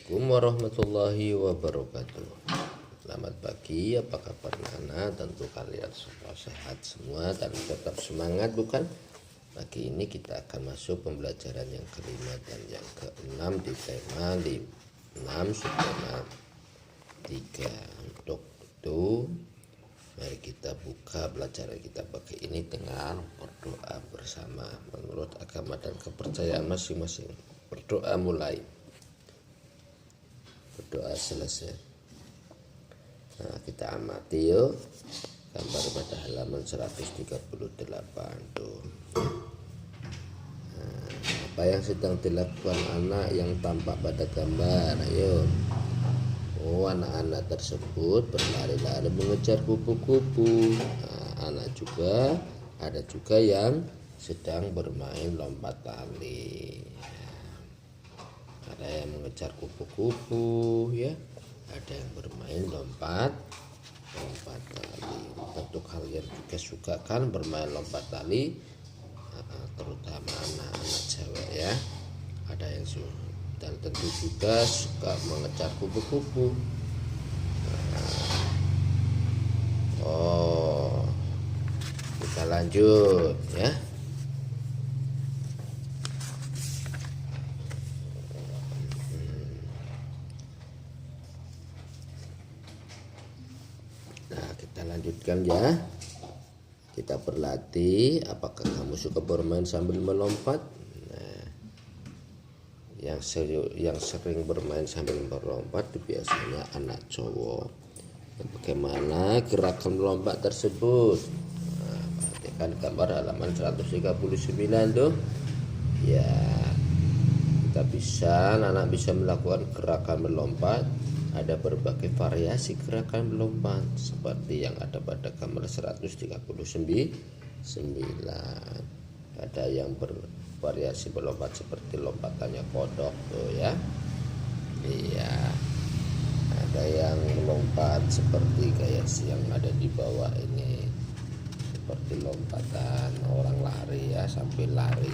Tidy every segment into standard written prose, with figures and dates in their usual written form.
Assalamualaikum warahmatullahi wabarakatuh. Selamat pagi, apa kabar anak? Tentu kalian semua sehat semua dan tetap semangat, bukan? Pagi ini kita akan masuk pembelajaran yang kelima dan yang keenam di tema 6 subtema 3. Untuk itu mari kita buka pelajaran kita pagi ini dengan berdoa bersama menurut agama dan kepercayaan masing-masing. Berdoa mulai. Berdoa selesai. Nah, kita amati yuk gambar pada halaman 138 tuh. Nah, apa yang sedang dilakukan anak yang tampak pada gambar? Ayo. Oh, anak-anak tersebut berlari-lari mengejar kupu-kupu. Nah, ada juga yang sedang bermain lompat tali. Ada yang mengejar kupu-kupu, ya, ada yang bermain lompat tali. Tentu kalian juga suka kan bermain lompat tali, terutama anak-anak cewek ya. Ada yang suka dan tentu juga suka mengejar kupu-kupu. Kita lanjut ya. Lanjutkan ya, kita berlatih. Apakah kamu suka bermain sambil melompat? Nah, yang sering bermain sambil melompat itu biasanya anak cowok. Bagaimana gerakan melompat tersebut? Nah, perhatikan gambar halaman 139 tuh ya. Anak bisa melakukan gerakan melompat. Ada berbagai variasi gerakan melompat seperti yang ada pada gambar 139. Ada yang bervariasi melompat seperti lompatannya kodok tuh ya. Iya. Ada yang melompat seperti kayak yang ada di bawah ini, seperti lompatan orang lari ya, sambil lari.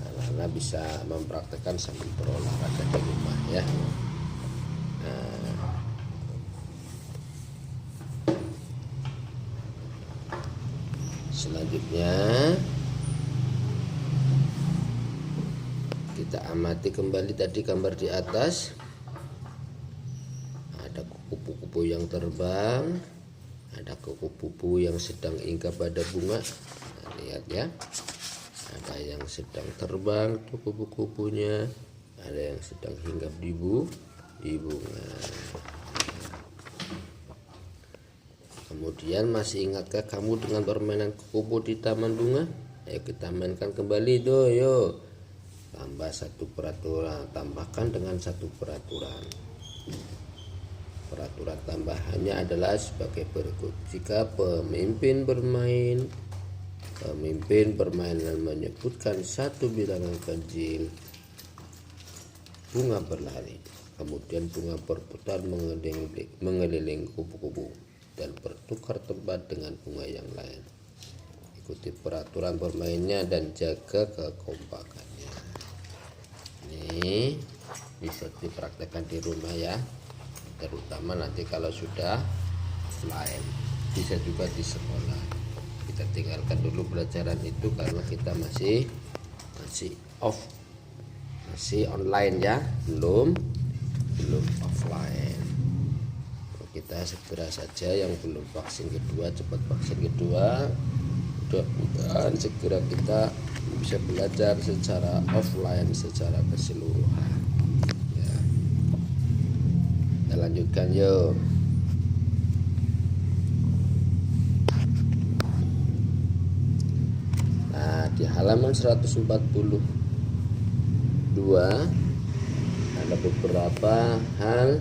Anak-anak bisa mempraktekkan sambil berolahraga di rumah ya. Selanjutnya kita amati kembali tadi gambar di atas. Ada kupu-kupu yang terbang, ada kupu-kupu yang sedang hinggap pada bunga. Nah, lihat ya, ada yang sedang terbang tuh kupu-kupunya, ada yang sedang hinggap di bunga. Kemudian masih ingatkah kamu dengan permainan kupu di taman bunga? Ayo kita mainkan kembali tuh, yuk. Tambahkan dengan satu peraturan. Peraturan tambahannya adalah sebagai berikut. Jika pemimpin bermain dan menyebutkan satu bilangan ganjil, bunga berlari. Kemudian bunga berputar mengelilingi kupu-kupu dan bertukar tempat dengan bunga yang lain. Ikuti peraturan bermainnya dan jaga kekompakannya. Ini bisa dipraktekkan di rumah ya, terutama nanti kalau sudah offline. Bisa juga di sekolah. Kita tinggalkan dulu pelajaran itu karena kita masih online ya, belum offline. Kita segera saja yang belum vaksin kedua cepat vaksin kedua. Mudah-mudahan segera kita bisa belajar secara offline secara keseluruhan ya. Kita lanjutkan yuk. Nah, di halaman 142 ada beberapa hal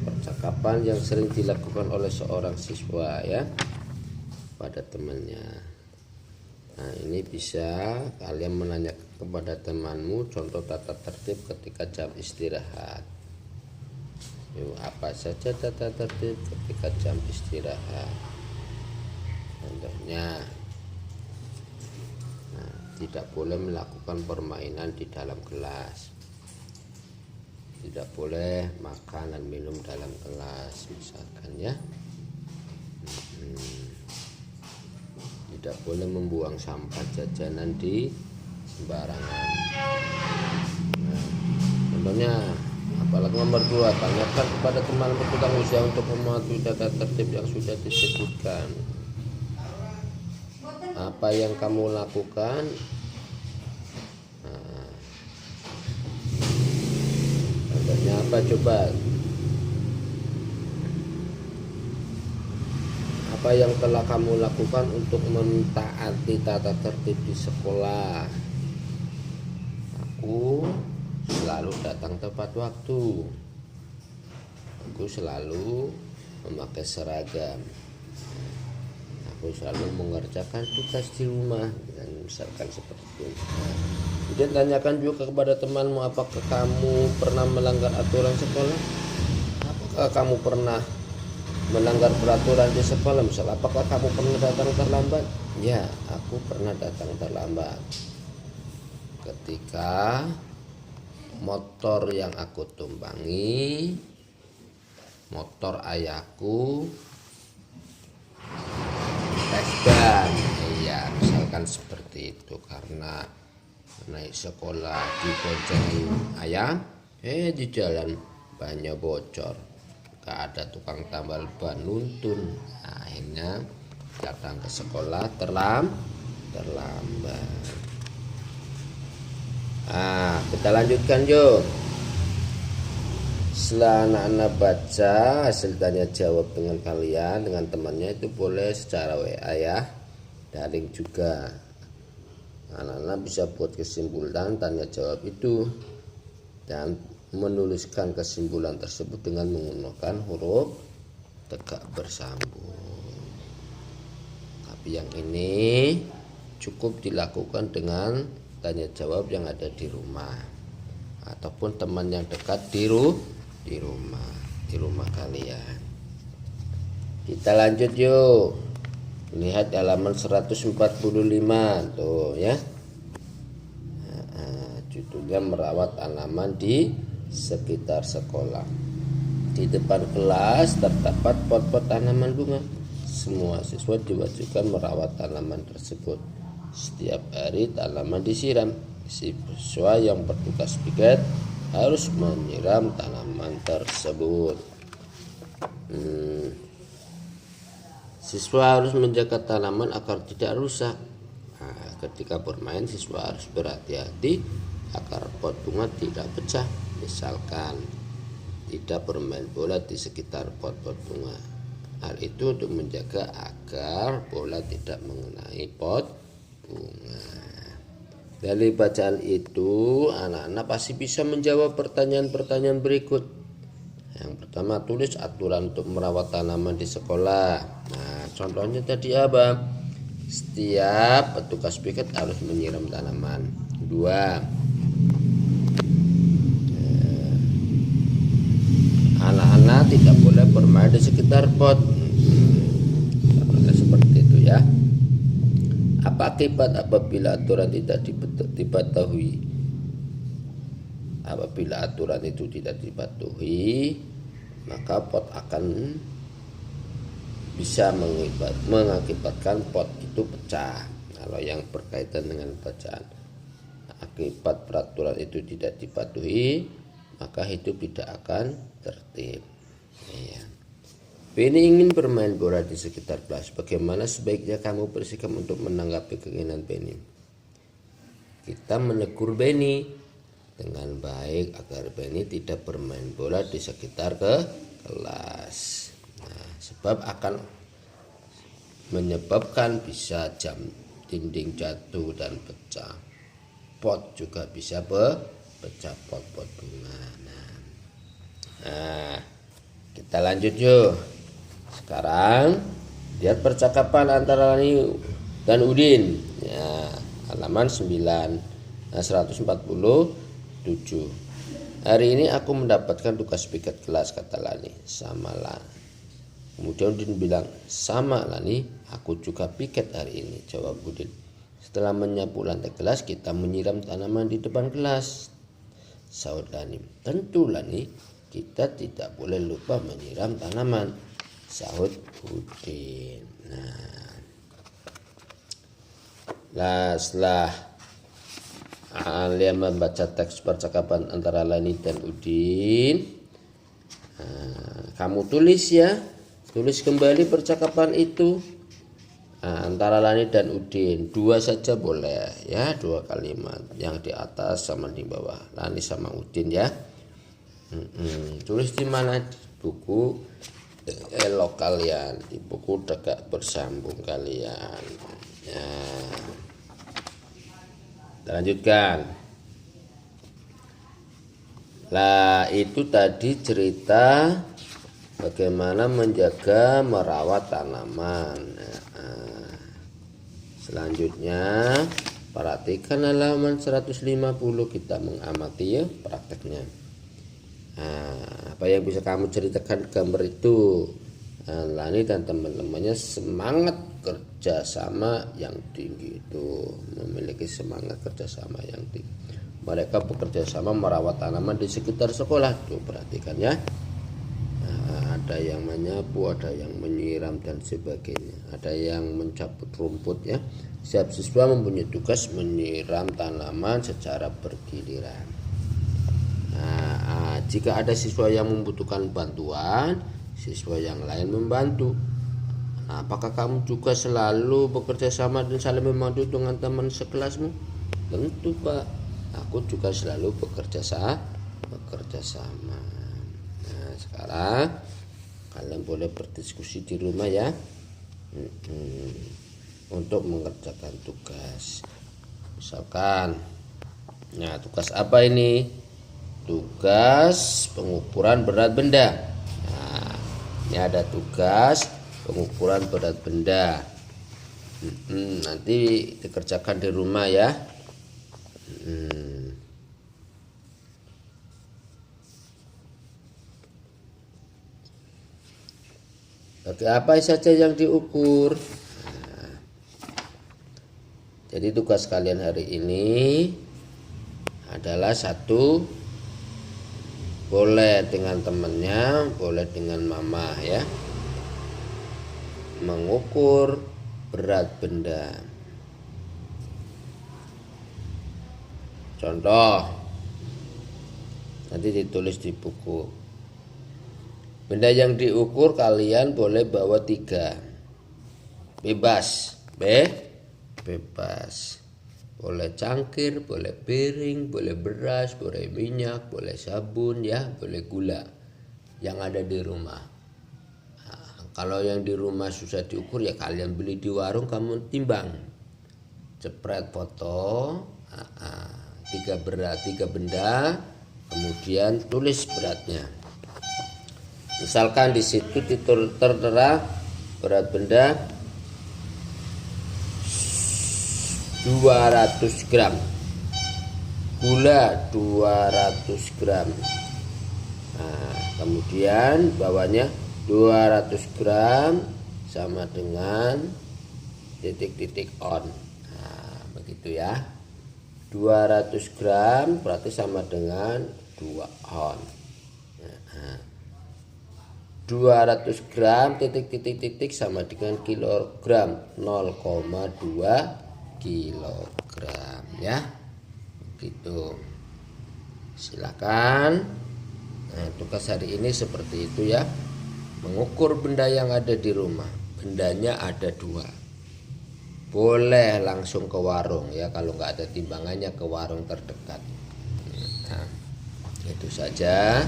percakapan yang sering dilakukan oleh seorang siswa ya pada temannya. Nah, ini bisa kalian menanyakan kepada temanmu contoh tata tertib ketika jam istirahat. Yuk, apa saja tata tertib ketika jam istirahat? Contohnya, tidak boleh melakukan permainan di dalam kelas. tidak boleh makan dan minum dalam kelas misalkan ya. Tidak boleh membuang sampah jajanan di sembarangan. Nah, contohnya apalagi nomor 2, tanyakan kepada teman bertukang usaha untuk mematuhi tata tertib yang sudah disebutkan. Apa yang kamu lakukan? Nah, contohnya apa coba? Apa yang telah kamu lakukan untuk mentaati tata tertib di sekolah? Aku selalu datang tepat waktu. Aku selalu memakai seragam. Aku selalu mengerjakan tugas di rumah, dan misalkan seperti itu. Kemudian tanyakan juga kepada temanmu, apakah kamu pernah melanggar aturan sekolah? Apakah kamu pernah melanggar peraturan di sekolah? Misal, apakah kamu pernah datang terlambat? Ya, aku pernah datang terlambat. Ketika motor yang aku tumpangi, motor ayahku dan iya, misalkan seperti itu, karena naik sekolah diboncengin ayah, di jalan bannya bocor, gak ada tukang tambal ban nuntun, akhirnya datang ke sekolah terlambat. Kita lanjutkan yuk. Setelah anak-anak baca hasil tanya jawab dengan kalian, dengan temannya, itu boleh secara WA ya, daring juga. Anak-anak bisa buat kesimpulan tanya jawab itu dan menuliskan kesimpulan tersebut dengan menggunakan huruf tegak bersambung. Tapi yang ini cukup dilakukan dengan tanya jawab yang ada di rumah ataupun teman yang dekat di rumah kalian. Kita lanjut yuk. Lihat halaman 145 tuh ya. Judulnya merawat tanaman di sekitar sekolah. Di depan kelas terdapat pot-pot tanaman bunga. Semua siswa diwajibkan merawat tanaman tersebut. Setiap hari tanaman disiram. Siswa yang bertugas piket harus menyiram tanaman tersebut. Siswa harus menjaga tanaman agar tidak rusak. Ketika bermain, siswa harus berhati-hati agar pot bunga tidak pecah. Misalkan tidak bermain bola di sekitar pot-pot bunga. Hal itu untuk menjaga agar bola tidak mengenai pot bunga. Dari bacaan itu, anak-anak pasti bisa menjawab pertanyaan-pertanyaan berikut. Yang pertama, tulis aturan untuk merawat tanaman di sekolah. Nah, contohnya tadi apa? Setiap petugas piket harus menyiram tanaman. 2, anak-anak tidak boleh bermain di sekitar pot. Seperti itu ya. Apa akibat apabila aturan tidak dipatuhi? Apabila aturan itu tidak dipatuhi, maka pot akan bisa mengakibatkan pot itu pecah. Kalau yang berkaitan dengan bacaan, akibat peraturan itu tidak dipatuhi, maka hidup tidak akan tertib. Ya. Benny ingin bermain bola di sekitar kelas. Bagaimana sebaiknya kamu bersikap untuk menanggapi keinginan Benny? Kita menegur Benny dengan baik agar Benny tidak bermain bola di sekitar kelas. Nah, sebab akan menyebabkan bisa dinding jatuh dan pecah. Pot juga bisa pecah, pot-pot bunga. Nah, kita lanjut yuk. Sekarang lihat percakapan antara Lani dan Udin ya, halaman 147. Hari ini aku mendapatkan tugas piket kelas, kata Lani. Sama lah. Kemudian Udin bilang, sama Lani, aku juga piket hari ini, jawab Udin. Setelah menyapu lantai kelas, kita menyiram tanaman di depan kelas. Sahut Lani. Tentu Lani, kita tidak boleh lupa menyiram tanaman, sahut Udin. Nah, setelah Alia membaca teks percakapan antara Lani dan Udin, kamu tulis ya, tulis kembali percakapan itu. Antara Lani dan Udin, 2 saja boleh ya, 2 kalimat, yang di atas sama di bawah, Lani sama Udin ya. Tulis di mana? Di buku elok kalian, di buku tegak bersambung kalian ya. Kita lanjutkan. Lah itu tadi cerita bagaimana menjaga merawat tanaman. Selanjutnya perhatikan halaman 150, kita mengamati ya prakteknya. Apa yang bisa kamu ceritakan gambar itu? Lani dan teman-temannya semangat kerjasama yang tinggi, itu memiliki semangat kerjasama yang tinggi. Mereka bekerja sama merawat tanaman di sekitar sekolah. Tuh perhatikan ya. Ada yang menyapu, ada yang menyiram dan sebagainya, ada yang mencabut rumput ya. Setiap siswa mempunyai tugas menyiram tanaman secara bergiliran. Jika ada siswa yang membutuhkan bantuan, siswa yang lain membantu. Apakah kamu juga selalu bekerja sama dan saling membantu dengan teman sekelasmu? Tentu Pak, aku juga selalu bekerja sama. Nah sekarang kalian boleh berdiskusi di rumah ya, untuk mengerjakan tugas. Misalkan, nah tugas apa ini? Tugas pengukuran berat benda. Nah, ini ada tugas pengukuran berat benda. Nanti dikerjakan di rumah ya. Oke, apa saja yang diukur? Jadi tugas kalian hari ini adalah 1, boleh dengan temannya, boleh dengan mama ya, mengukur berat benda. Contoh, nanti ditulis di buku. Benda yang diukur kalian boleh bawa 3, bebas, bebas. Boleh cangkir, boleh piring, boleh beras, boleh minyak, boleh sabun ya, boleh gula yang ada di rumah. Kalau yang di rumah susah diukur ya kalian beli di warung, kamu timbang, jepret foto, 3 benda, kemudian tulis beratnya. Misalkan di situ tertera berat benda 200 gram, gula 200 gram. Kemudian bawahnya 200 gram sama dengan titik-titik on. Begitu ya. 200 gram berarti sama dengan 2 on. 200 gram titik-titik sama dengan kilogram, 0,2 kilogram ya. Begitu. Silakan. Tugas hari ini seperti itu ya. Mengukur benda yang ada di rumah. Bendanya ada 2. Boleh langsung ke warung ya, kalau nggak ada timbangannya ke warung terdekat. Itu saja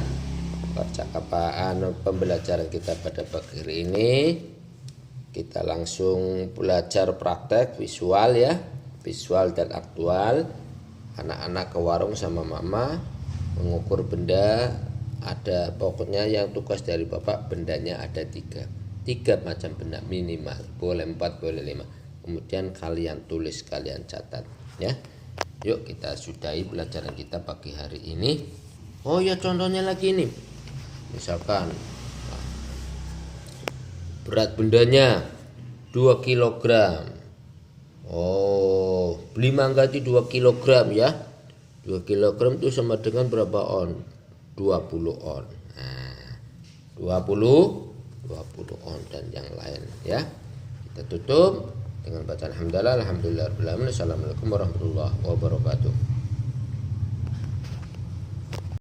percakapan pembelajaran kita pada pagi hari ini. Kita langsung belajar praktek visual ya, visual dan aktual. Anak-anak ke warung sama mama mengukur benda, ada pokoknya yang tugas dari bapak bendanya ada 3 macam benda minimal, boleh 4 boleh 5. Kemudian kalian tulis, kalian catat ya. Yuk kita sudahi pelajaran kita pagi hari ini. Oh ya, contohnya lagi nih. Misalkan berat bendanya 2 kg. Oh, beli mangga itu 2 kg ya. 2 kilogram itu sama dengan berapa on? 20 on. Nah, 20 on dan yang lain ya. Kita tutup dengan bacaan hamdalah, alhamdulillah, assalamualaikum warahmatullahi wabarakatuh.